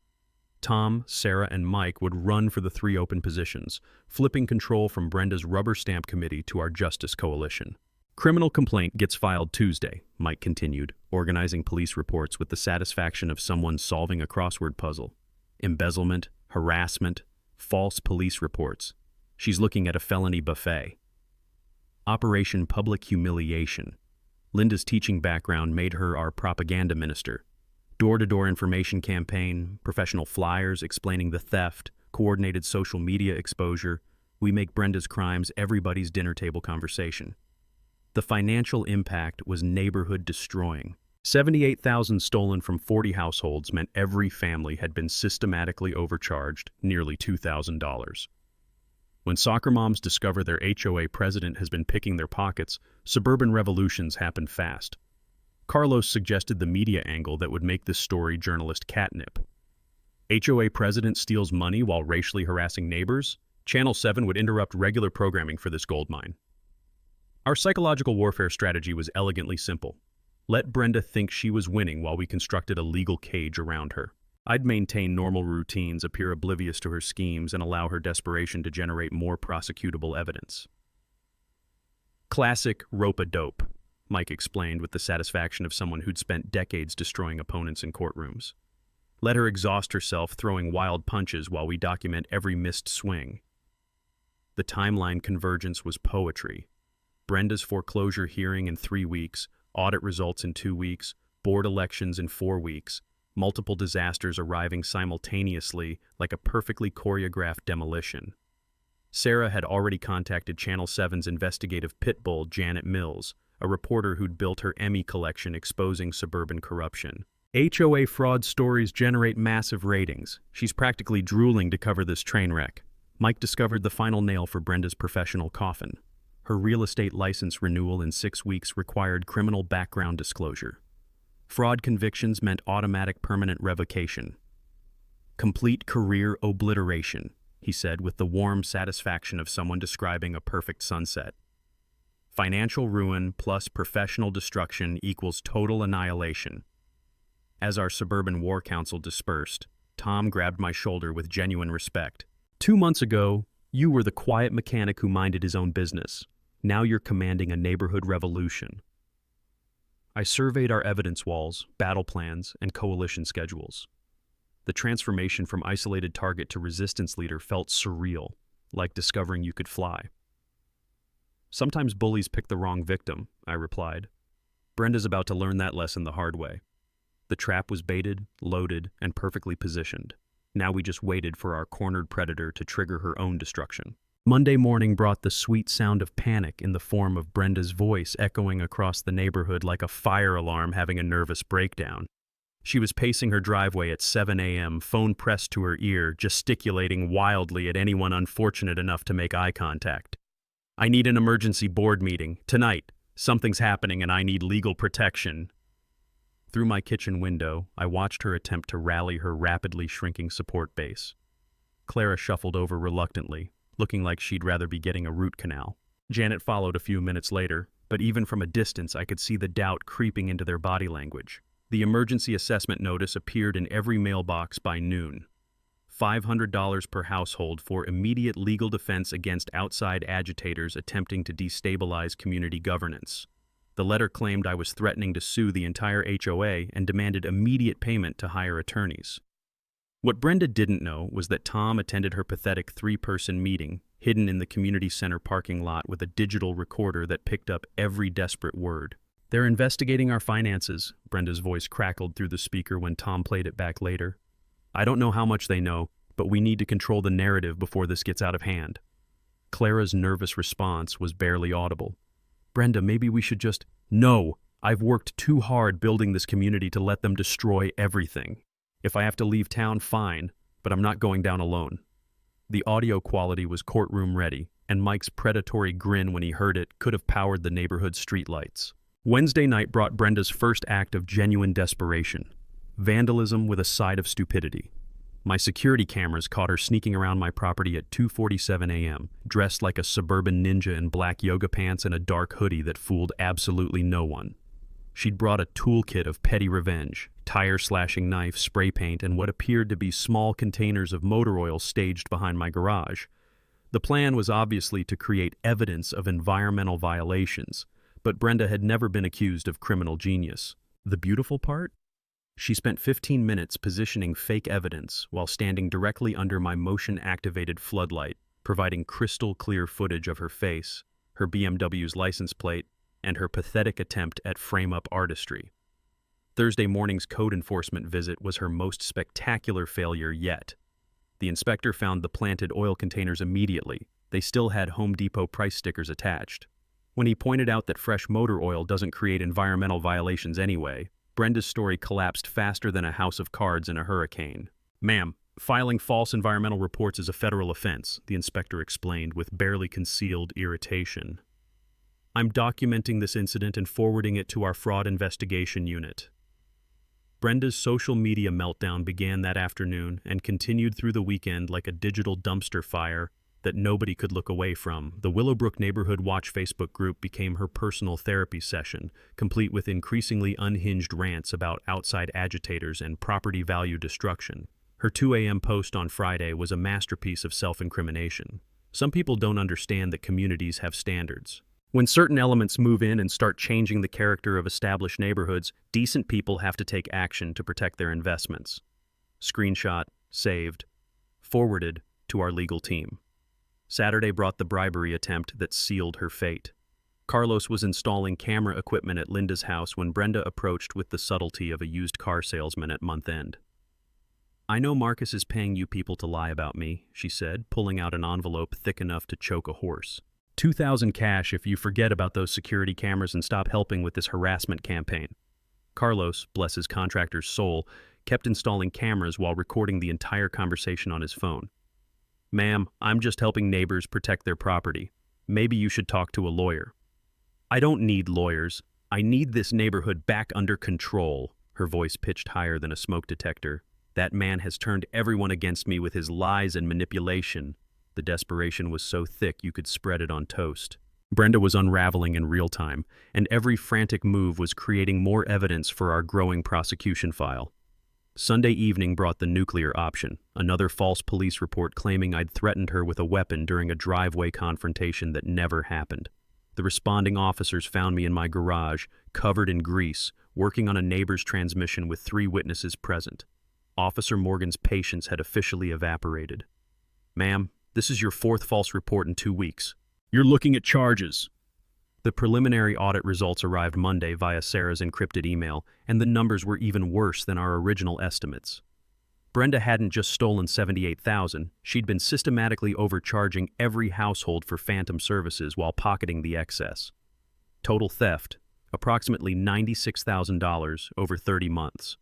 Tom, Sarah, and Mike would run for the 3 open positions, flipping control from Brenda's rubber stamp committee to our Justice Coalition. "Criminal complaint gets filed Tuesday," Mike continued, organizing police reports with the satisfaction of someone solving a crossword puzzle. embezzlement, harassment, false police reports. She's looking at a felony buffet. Operation Public Humiliation. Linda's teaching background made her our propaganda minister. Door-to-door information campaign, professional flyers explaining the theft, coordinated social media exposure. We make Brenda's crimes everybody's dinner table conversation. The financial impact was neighborhood destroying. 78,000 stolen from 40 households meant every family had been systematically overcharged nearly $2,000. When soccer moms discover their HOA president has been picking their pockets, suburban revolutions happen fast. Carlos suggested the media angle that would make this story journalist catnip. HOA president steals money while racially harassing neighbors? Channel 7 would interrupt regular programming for this goldmine. Our psychological warfare strategy was elegantly simple. Let Brenda think she was winning while we constructed a legal cage around her. I'd maintain normal routines, appear oblivious to her schemes, and allow her desperation to generate more prosecutable evidence. Classic rope-a-dope, Mike explained with the satisfaction of someone who'd spent decades destroying opponents in courtrooms. Let her exhaust herself throwing wild punches while we document every missed swing. The timeline convergence was poetry. Brenda's foreclosure hearing in 3 weeks, audit results in 2 weeks, board elections in 4 weeks, multiple disasters arriving simultaneously like a perfectly choreographed demolition. Sarah had already contacted Channel 7's investigative pit bull, Janet Mills, a reporter who'd built her Emmy collection exposing suburban corruption. HOA fraud stories generate massive ratings. She's practically drooling to cover this train wreck. Mike discovered the final nail for Brenda's professional coffin. Her real estate license renewal in 6 weeks required criminal background disclosure. Fraud convictions meant automatic permanent revocation. Complete career obliteration, he said with the warm satisfaction of someone describing a perfect sunset. Financial ruin plus professional destruction equals total annihilation. As our suburban war council dispersed, Tom grabbed my shoulder with genuine respect. 2 months ago, you were the quiet mechanic who minded his own business. Now you're commanding a neighborhood revolution. I surveyed our evidence walls, battle plans, and coalition schedules. The transformation from isolated target to resistance leader felt surreal, like discovering you could fly. Sometimes bullies pick the wrong victim, I replied. Brenda's about to learn that lesson the hard way. The trap was baited, loaded, and perfectly positioned. Now we just waited for our cornered predator to trigger her own destruction. Monday morning brought the sweet sound of panic in the form of Brenda's voice echoing across the neighborhood like a fire alarm having a nervous breakdown. She was pacing her driveway at 7 a.m., phone pressed to her ear, gesticulating wildly at anyone unfortunate enough to make eye contact. I need an emergency board meeting. Tonight. Something's happening and I need legal protection. Through my kitchen window, I watched her attempt to rally her rapidly shrinking support base. Clara shuffled over reluctantly, looking like she'd rather be getting a root canal. Janet followed a few minutes later, but even from a distance I could see the doubt creeping into their body language. The emergency assessment notice appeared in every mailbox by noon. $500 per household for immediate legal defense against outside agitators attempting to destabilize community governance. The letter claimed I was threatening to sue the entire HOA and demanded immediate payment to hire attorneys. What Brenda didn't know was that Tom attended her pathetic 3-person meeting, hidden in the community center parking lot with a digital recorder that picked up every desperate word. They're investigating our finances, Brenda's voice crackled through the speaker when Tom played it back later. I don't know how much they know, but we need to control the narrative before this gets out of hand. Clara's nervous response was barely audible. Brenda, maybe we should just... No, I've worked too hard building this community to let them destroy everything. If I have to leave town, fine, but I'm not going down alone. The audio quality was courtroom ready, and Mike's predatory grin when he heard it could have powered the neighborhood streetlights. Wednesday night brought Brenda's first act of genuine desperation. Vandalism with a side of stupidity. My security cameras caught her sneaking around my property at 2:47 a.m., dressed like a suburban ninja in black yoga pants and a dark hoodie that fooled absolutely no one. She'd brought a toolkit of petty revenge, tire-slashing knife, spray paint, and what appeared to be small containers of motor oil staged behind my garage. The plan was obviously to create evidence of environmental violations, but Brenda had never been accused of criminal genius. The beautiful part? She spent 15 minutes positioning fake evidence while standing directly under my motion-activated floodlight, providing crystal-clear footage of her face, her BMW's license plate, and her pathetic attempt at frame-up artistry. Thursday morning's code enforcement visit was her most spectacular failure yet. The inspector found the planted oil containers immediately. They still had Home Depot price stickers attached. When he pointed out that fresh motor oil doesn't create environmental violations anyway, Brenda's story collapsed faster than a house of cards in a hurricane. "Ma'am, filing false environmental reports is a federal offense," the inspector explained with barely concealed irritation. "I'm documenting this incident and forwarding it to our fraud investigation unit." Brenda's social media meltdown began that afternoon and continued through the weekend like a digital dumpster fire that nobody could look away from. The Willowbrook Neighborhood Watch Facebook group became her personal therapy session, complete with increasingly unhinged rants about outside agitators and property value destruction. Her 2 a.m. post on Friday was a masterpiece of self-incrimination. Some people don't understand that communities have standards. When certain elements move in and start changing the character of established neighborhoods, decent people have to take action to protect their investments. Screenshot, saved, forwarded to our legal team. Saturday brought the bribery attempt that sealed her fate. Carlos was installing camera equipment at Linda's house when Brenda approached with the subtlety of a used car salesman at month end. "I know Marcus is paying you people to lie about me," she said, pulling out an envelope thick enough to choke a horse. $2,000 cash if you forget about those security cameras and stop helping with this harassment campaign." Carlos, bless his contractor's soul, kept installing cameras while recording the entire conversation on his phone. "Ma'am, I'm just helping neighbors protect their property. Maybe you should talk to a lawyer." "I don't need lawyers. I need this neighborhood back under control," her voice pitched higher than a smoke detector. "That man has turned everyone against me with his lies and manipulation." The desperation was so thick you could spread it on toast. Brenda was unraveling in real time, and every frantic move was creating more evidence for our growing prosecution file. Sunday evening brought the nuclear option, another false police report claiming I'd threatened her with a weapon during a driveway confrontation that never happened. The responding officers found me in my garage, covered in grease, working on a neighbor's transmission with 3 witnesses present. Officer Morgan's patience had officially evaporated. "Ma'am, this is your 4th false report in 2 weeks. You're looking at charges." The preliminary audit results arrived Monday via Sarah's encrypted email, and the numbers were even worse than our original estimates. Brenda hadn't just stolen $78,000, she'd been systematically overcharging every household for phantom services while pocketing the excess. Total theft, approximately $96,000 over 30 months.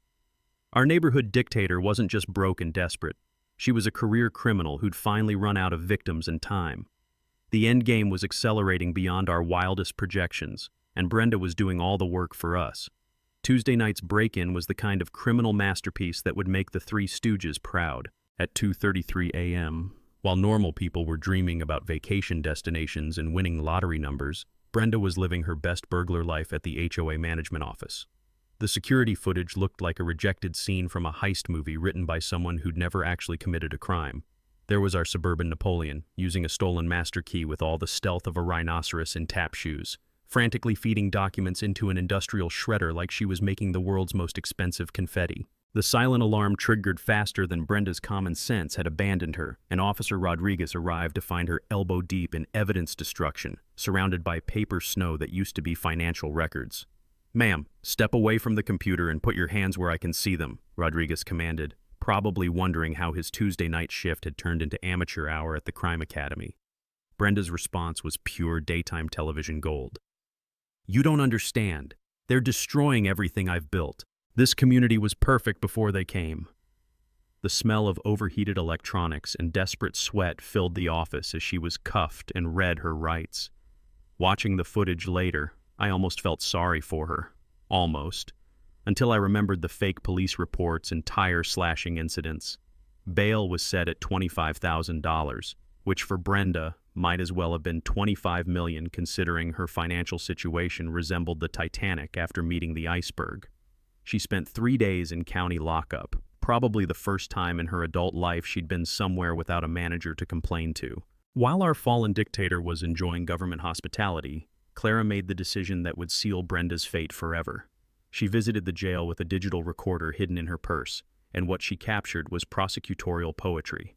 Our neighborhood dictator wasn't just broke and desperate. She was a career criminal who'd finally run out of victims and time. The end game was accelerating beyond our wildest projections, and Brenda was doing all the work for us. Tuesday night's break-in was the kind of criminal masterpiece that would make the Three Stooges proud. At 2:33 a.m., while normal people were dreaming about vacation destinations and winning lottery numbers, Brenda was living her best burglar life at the HOA management office. The security footage looked like a rejected scene from a heist movie written by someone who'd never actually committed a crime. There was our suburban Napoleon, using a stolen master key with all the stealth of a rhinoceros in tap shoes, frantically feeding documents into an industrial shredder like she was making the world's most expensive confetti. The silent alarm triggered faster than Brenda's common sense had abandoned her, and Officer Rodriguez arrived to find her elbow-deep in evidence destruction, surrounded by paper snow that used to be financial records. "Ma'am, step away from the computer and put your hands where I can see them," Rodriguez commanded, probably wondering how his Tuesday night shift had turned into amateur hour at the crime academy. Brenda's response was pure daytime television gold. "You don't understand. They're destroying everything I've built. This community was perfect before they came." The smell of overheated electronics and desperate sweat filled the office as she was cuffed and read her rights. Watching the footage later, I almost felt sorry for her. Almost. Until I remembered the fake police reports and tire-slashing incidents. Bail was set at $25,000, which for Brenda might as well have been $25 million considering her financial situation resembled the Titanic after meeting the iceberg. She spent 3 days in county lockup, probably the first time in her adult life she'd been somewhere without a manager to complain to. While our fallen dictator was enjoying government hospitality, Clara made the decision that would seal Brenda's fate forever. She visited the jail with a digital recorder hidden in her purse, and what she captured was prosecutorial poetry.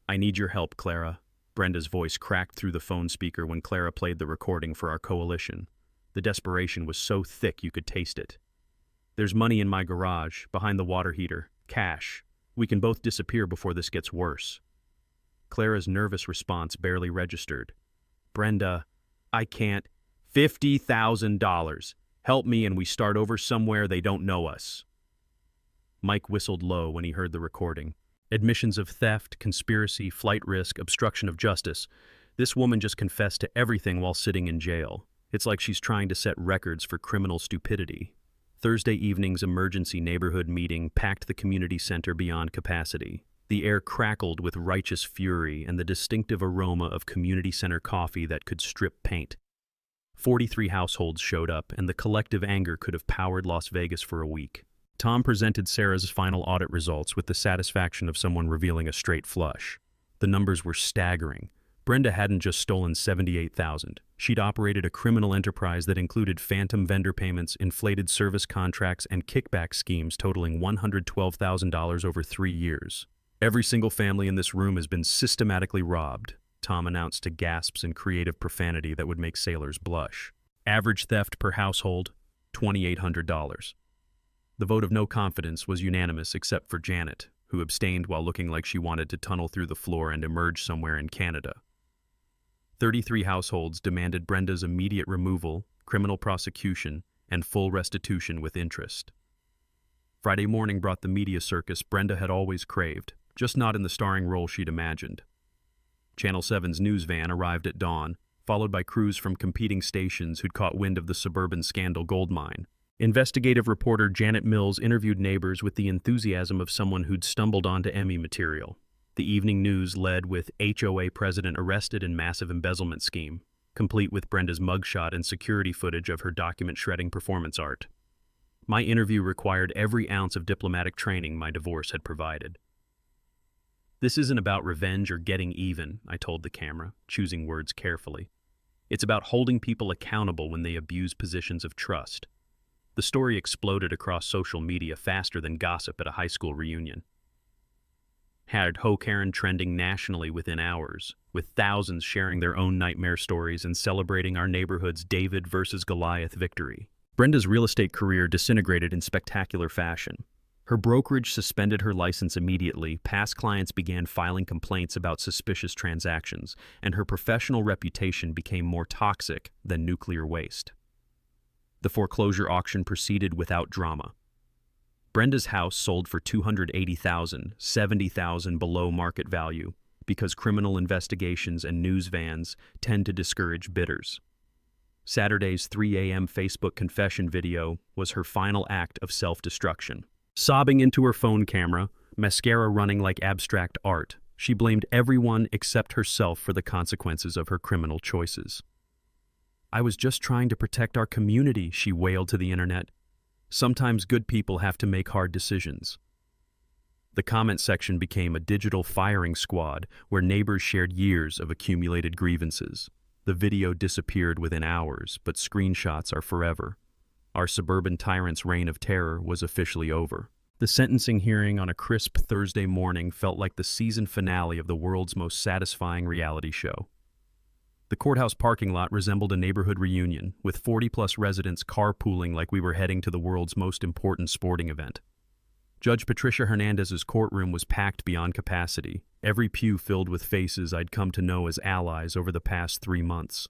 "I need your help, Clara." Brenda's voice cracked through the phone speaker when Clara played the recording for our coalition. The desperation was so thick you could taste it. "There's money in my garage, behind the water heater. Cash. We can both disappear before this gets worse." Clara's nervous response barely registered. "Brenda, I can't. $50,000. Help me and we start over somewhere they don't know us." Mike whistled low when he heard the recording. Admissions of theft, conspiracy, flight risk, obstruction of justice. This woman just confessed to everything while sitting in jail. It's like she's trying to set records for criminal stupidity. Thursday evening's emergency neighborhood meeting packed the community center beyond capacity. The air crackled with righteous fury and the distinctive aroma of community center coffee that could strip paint. 43 households showed up, and the collective anger could have powered Las Vegas for a week. Tom presented Sarah's final audit results with the satisfaction of someone revealing a straight flush. The numbers were staggering. Brenda hadn't just stolen $78,000. She'd operated a criminal enterprise that included phantom vendor payments, inflated service contracts, and kickback schemes totaling $112,000 over 3 years. "Every single family in this room has been systematically robbed," Tom announced to gasps and creative profanity that would make sailors blush. Average theft per household, $2,800. The vote of no confidence was unanimous except for Janet, who abstained while looking like she wanted to tunnel through the floor and emerge somewhere in Canada. 33 households demanded Brenda's immediate removal, criminal prosecution, and full restitution with interest. Friday morning brought the media circus Brenda had always craved, just not in the starring role she'd imagined. Channel 7's news van arrived at dawn, followed by crews from competing stations who'd caught wind of the suburban scandal goldmine. Investigative reporter Janet Mills interviewed neighbors with the enthusiasm of someone who'd stumbled onto Emmy material. The evening news led with HOA president arrested in massive embezzlement scheme, complete with Brenda's mugshot and security footage of her document-shredding performance art. My interview required every ounce of diplomatic training my divorce had provided. "This isn't about revenge or getting even," I told the camera, choosing words carefully. "It's about holding people accountable when they abuse positions of trust." The story exploded across social media faster than gossip at a high school reunion. Had HOA Karen trending nationally within hours, with thousands sharing their own nightmare stories and celebrating our neighborhood's David versus Goliath victory. Brenda's real estate career disintegrated in spectacular fashion. Her brokerage suspended her license immediately, past clients began filing complaints about suspicious transactions, and her professional reputation became more toxic than nuclear waste. The foreclosure auction proceeded without drama. Brenda's house sold for $280,000, $70,000 below market value, because criminal investigations and news vans tend to discourage bidders. Saturday's 3 a.m. Facebook confession video was her final act of self-destruction. Sobbing into her phone camera, mascara running like abstract art, she blamed everyone except herself for the consequences of her criminal choices. "I was just trying to protect our community," she wailed to the internet. "Sometimes good people have to make hard decisions." The comment section became a digital firing squad where neighbors shared years of accumulated grievances. The video disappeared within hours, but screenshots are forever. Our suburban tyrant's reign of terror was officially over. The sentencing hearing on a crisp Thursday morning felt like the season finale of the world's most satisfying reality show. The courthouse parking lot resembled a neighborhood reunion, with 40-plus residents carpooling like we were heading to the world's most important sporting event. Judge Patricia Hernandez's courtroom was packed beyond capacity, every pew filled with faces I'd come to know as allies over the past 3 months.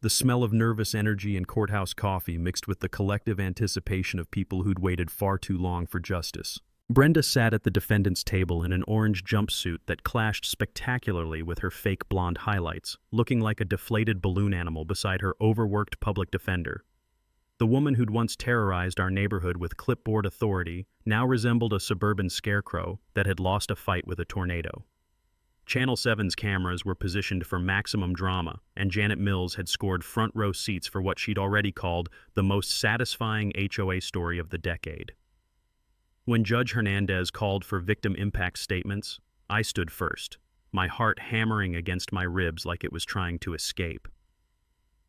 The smell of nervous energy and courthouse coffee mixed with the collective anticipation of people who'd waited far too long for justice. Brenda sat at the defendant's table in an orange jumpsuit that clashed spectacularly with her fake blonde highlights, looking like a deflated balloon animal beside her overworked public defender. The woman who'd once terrorized our neighborhood with clipboard authority now resembled a suburban scarecrow that had lost a fight with a tornado. Channel 7's cameras were positioned for maximum drama, and Janet Mills had scored front-row seats for what she'd already called the most satisfying HOA story of the decade. When Judge Hernandez called for victim impact statements, I stood first, my heart hammering against my ribs like it was trying to escape.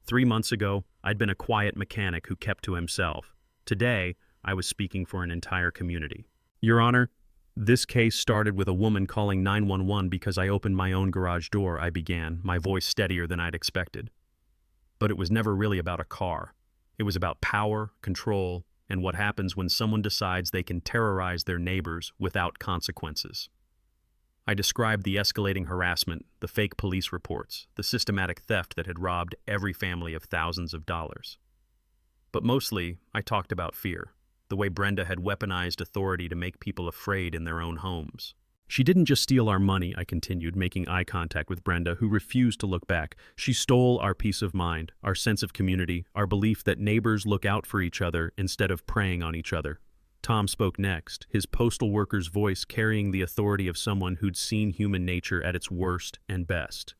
3 months ago, I'd been a quiet mechanic who kept to himself. Today, I was speaking for an entire community. Your Honor, this case started with a woman calling 911 because I opened my own garage door, I began, my voice steadier than I'd expected. But it was never really about a car. It was about power, control, and what happens when someone decides they can terrorize their neighbors without consequences. I described the escalating harassment, the fake police reports, the systematic theft that had robbed every family of thousands of dollars. But mostly, I talked about fear, the way Brenda had weaponized authority to make people afraid in their own homes. She didn't just steal our money, I continued, making eye contact with Brenda, who refused to look back. She stole our peace of mind, our sense of community, our belief that neighbors look out for each other instead of preying on each other. Tom spoke next, his postal worker's voice carrying the authority of someone who'd seen human nature at its worst and best.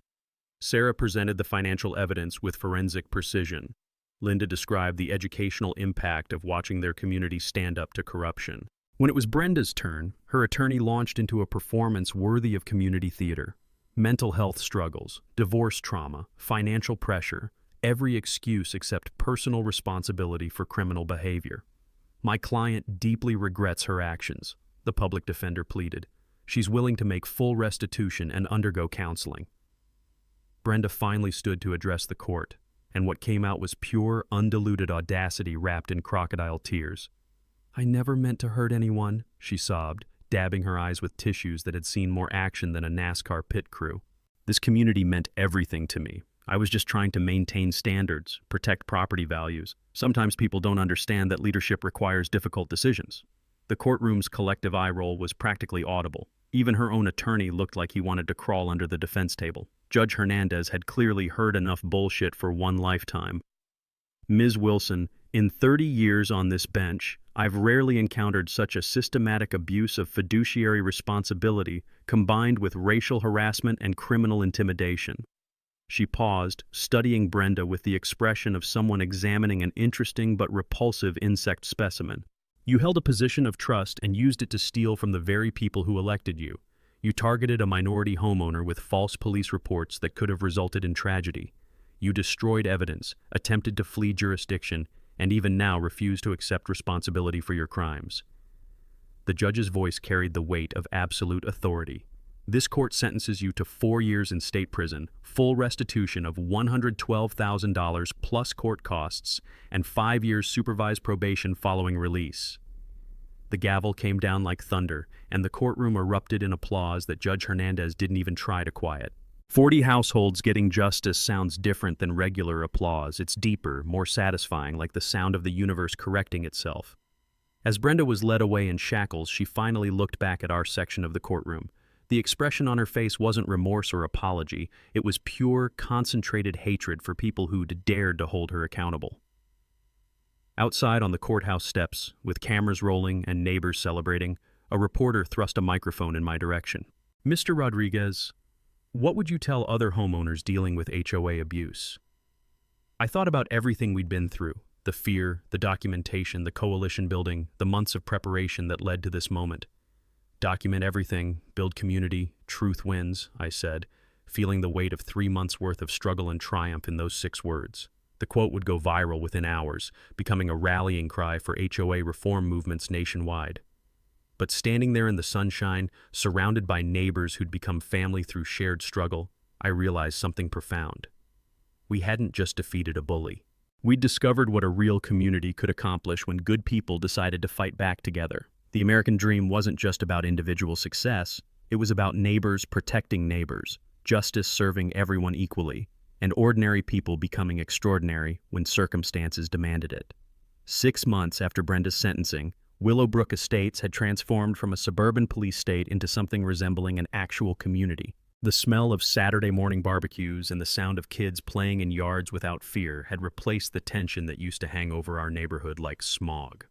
Sarah presented the financial evidence with forensic precision. Linda described the educational impact of watching their community stand up to corruption. When it was Brenda's turn, her attorney launched into a performance worthy of community theater. Mental health struggles, divorce trauma, financial pressure, every excuse except personal responsibility for criminal behavior. My client deeply regrets her actions, the public defender pleaded. She's willing to make full restitution and undergo counseling. Brenda finally stood to address the court, and what came out was pure, undiluted audacity wrapped in crocodile tears. "I never meant to hurt anyone," she sobbed, dabbing her eyes with tissues that had seen more action than a NASCAR pit crew. "This community meant everything to me. I was just trying to maintain standards, protect property values. Sometimes people don't understand that leadership requires difficult decisions." The courtroom's collective eye roll was practically audible. Even her own attorney looked like he wanted to crawl under the defense table. Judge Hernandez had clearly heard enough bullshit for one lifetime. "Ms. Wilson, in 30 years on this bench, I've rarely encountered such a systematic abuse of fiduciary responsibility combined with racial harassment and criminal intimidation." She paused, studying Brenda with the expression of someone examining an interesting but repulsive insect specimen. "You held a position of trust and used it to steal from the very people who elected you. You targeted a minority homeowner with false police reports that could have resulted in tragedy. You destroyed evidence, attempted to flee jurisdiction, and even now refuse to accept responsibility for your crimes." The judge's voice carried the weight of absolute authority. "This court sentences you to 4 years in state prison, full restitution of $112,000 plus court costs, and 5 years supervised probation following release." The gavel came down like thunder, and the courtroom erupted in applause that Judge Hernandez didn't even try to quiet. 40 households getting justice sounds different than regular applause. It's deeper, more satisfying, like the sound of the universe correcting itself. As Brenda was led away in shackles, she finally looked back at our section of the courtroom. The expression on her face wasn't remorse or apology. It was pure, concentrated hatred for people who'd dared to hold her accountable. Outside on the courthouse steps, with cameras rolling and neighbors celebrating, a reporter thrust a microphone in my direction. "Mr. Rodriguez, what would you tell other homeowners dealing with HOA abuse?" I thought about everything we'd been through, the fear, the documentation, the coalition building, the months of preparation that led to this moment. "Document everything, build community, truth wins," I said, feeling the weight of 3 months' worth of struggle and triumph in those 6 words. The quote would go viral within hours, becoming a rallying cry for HOA reform movements nationwide. But standing there in the sunshine, surrounded by neighbors who'd become family through shared struggle, I realized something profound. We hadn't just defeated a bully. We'd discovered what a real community could accomplish when good people decided to fight back together. The American dream wasn't just about individual success, it was about neighbors protecting neighbors, justice serving everyone equally, and ordinary people becoming extraordinary when circumstances demanded it. 6 months after Brenda's sentencing, Willowbrook Estates had transformed from a suburban police state into something resembling an actual community. The smell of Saturday morning barbecues and the sound of kids playing in yards without fear had replaced the tension that used to hang over our neighborhood like smog.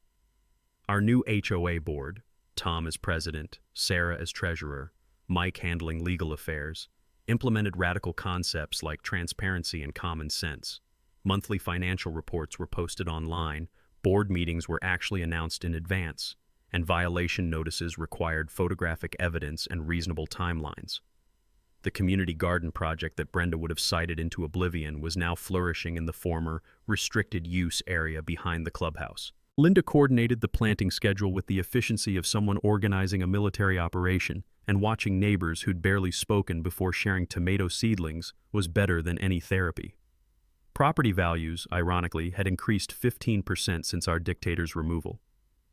Our new HOA board, Tom as president, Sarah as treasurer, Mike handling legal affairs, implemented radical concepts like transparency and common sense. Monthly financial reports were posted online, board meetings were actually announced in advance, and violation notices required photographic evidence and reasonable timelines. The community garden project that Brenda would have cited into oblivion was now flourishing in the former restricted use area behind the clubhouse. Linda coordinated the planting schedule with the efficiency of someone organizing a military operation, and watching neighbors who'd barely spoken before sharing tomato seedlings was better than any therapy. Property values, ironically, had increased 15% since our dictator's removal.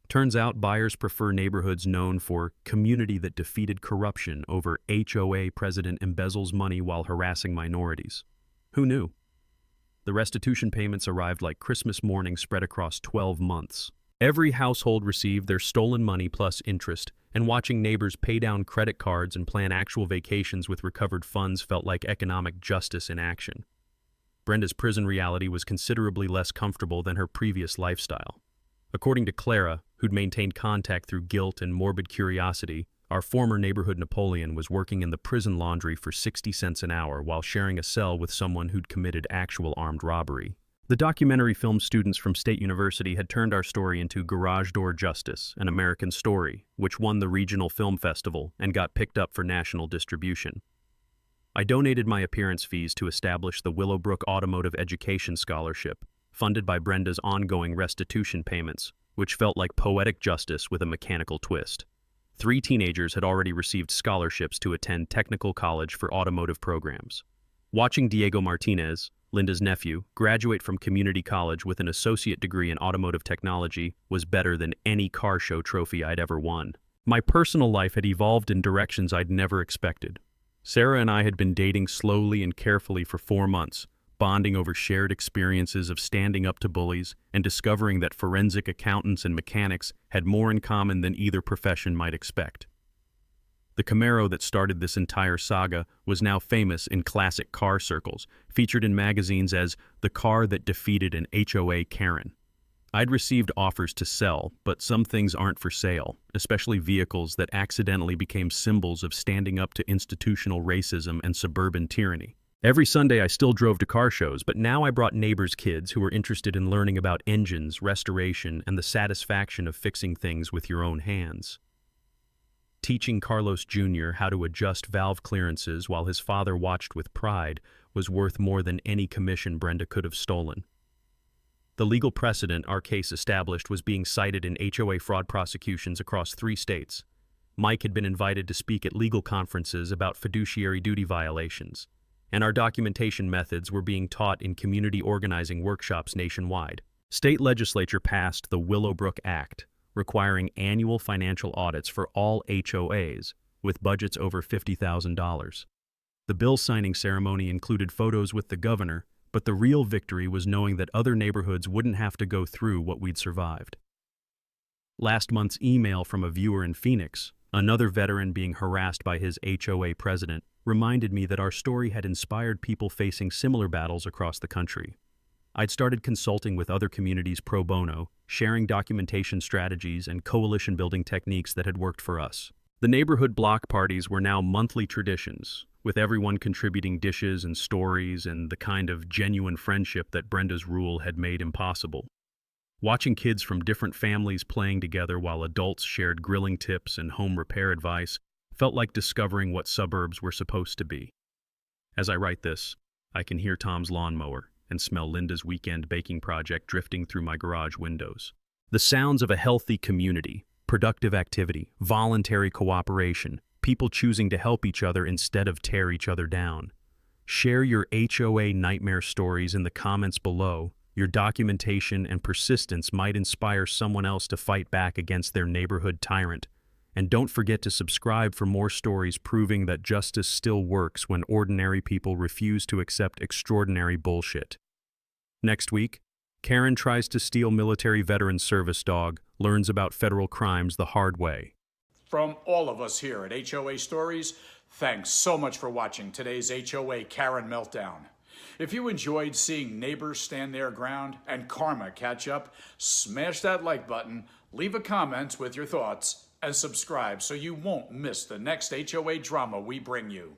Turns out buyers prefer neighborhoods known for community that defeated corruption over HOA president embezzles money while harassing minorities. Who knew? The restitution payments arrived like Christmas morning spread across 12 months. Every household received their stolen money plus interest, and watching neighbors pay down credit cards and plan actual vacations with recovered funds felt like economic justice in action. Brenda's prison reality was considerably less comfortable than her previous lifestyle. According to Clara, who'd maintained contact through guilt and morbid curiosity, our former neighborhood Napoleon was working in the prison laundry for 60 cents an hour while sharing a cell with someone who'd committed actual armed robbery. The documentary film students from State University had turned our story into Garage Door Justice, an American Story, which won the regional film festival and got picked up for national distribution. I donated my appearance fees to establish the Willowbrook Automotive Education Scholarship, funded by Brenda's ongoing restitution payments, which felt like poetic justice with a mechanical twist. 3 teenagers had already received scholarships to attend technical college for automotive programs. Watching Diego Martinez, Linda's nephew, graduate from community college with an associate degree in automotive technology was better than any car show trophy I'd ever won. My personal life had evolved in directions I'd never expected. Sarah and I had been dating slowly and carefully for 4 months, bonding over shared experiences of standing up to bullies and discovering that forensic accountants and mechanics had more in common than either profession might expect. The Camaro that started this entire saga was now famous in classic car circles, featured in magazines as the car that defeated an HOA Karen. I'd received offers to sell, but some things aren't for sale, especially vehicles that accidentally became symbols of standing up to institutional racism and suburban tyranny. Every Sunday I still drove to car shows, but now I brought neighbors' kids who were interested in learning about engines, restoration, and the satisfaction of fixing things with your own hands. Teaching Carlos Jr. how to adjust valve clearances while his father watched with pride was worth more than any commission Brenda could have stolen. The legal precedent our case established was being cited in HOA fraud prosecutions across 3 states. Mike had been invited to speak at legal conferences about fiduciary duty violations, and our documentation methods were being taught in community organizing workshops nationwide. State legislature passed the Willowbrook Act, requiring annual financial audits for all HOAs with budgets over $50,000. The bill signing ceremony included photos with the governor, but the real victory was knowing that other neighborhoods wouldn't have to go through what we'd survived. Last month's email from a viewer in Phoenix, another veteran being harassed by his HOA president, reminded me that our story had inspired people facing similar battles across the country. I'd started consulting with other communities pro bono, sharing documentation strategies and coalition-building techniques that had worked for us. The neighborhood block parties were now monthly traditions, with everyone contributing dishes and stories and the kind of genuine friendship that Brenda's rule had made impossible. Watching kids from different families playing together while adults shared grilling tips and home repair advice felt like discovering what suburbs were supposed to be. As I write this, I can hear Tom's lawnmower and smell Linda's weekend baking project drifting through my garage windows. The sounds of a healthy community, productive activity, voluntary cooperation, people choosing to help each other instead of tear each other down. Share your HOA nightmare stories in the comments below. Your documentation and persistence might inspire someone else to fight back against their neighborhood tyrant. And don't forget to subscribe for more stories proving that justice still works when ordinary people refuse to accept extraordinary bullshit. Next week, Karen tries to steal military veteran service dog, learns about federal crimes the hard way. From all of us here at HOA Stories, thanks so much for watching today's HOA Karen Meltdown. If you enjoyed seeing neighbors stand their ground and karma catch up, smash that like button, leave a comment with your thoughts, and subscribe so you won't miss the next HOA drama we bring you.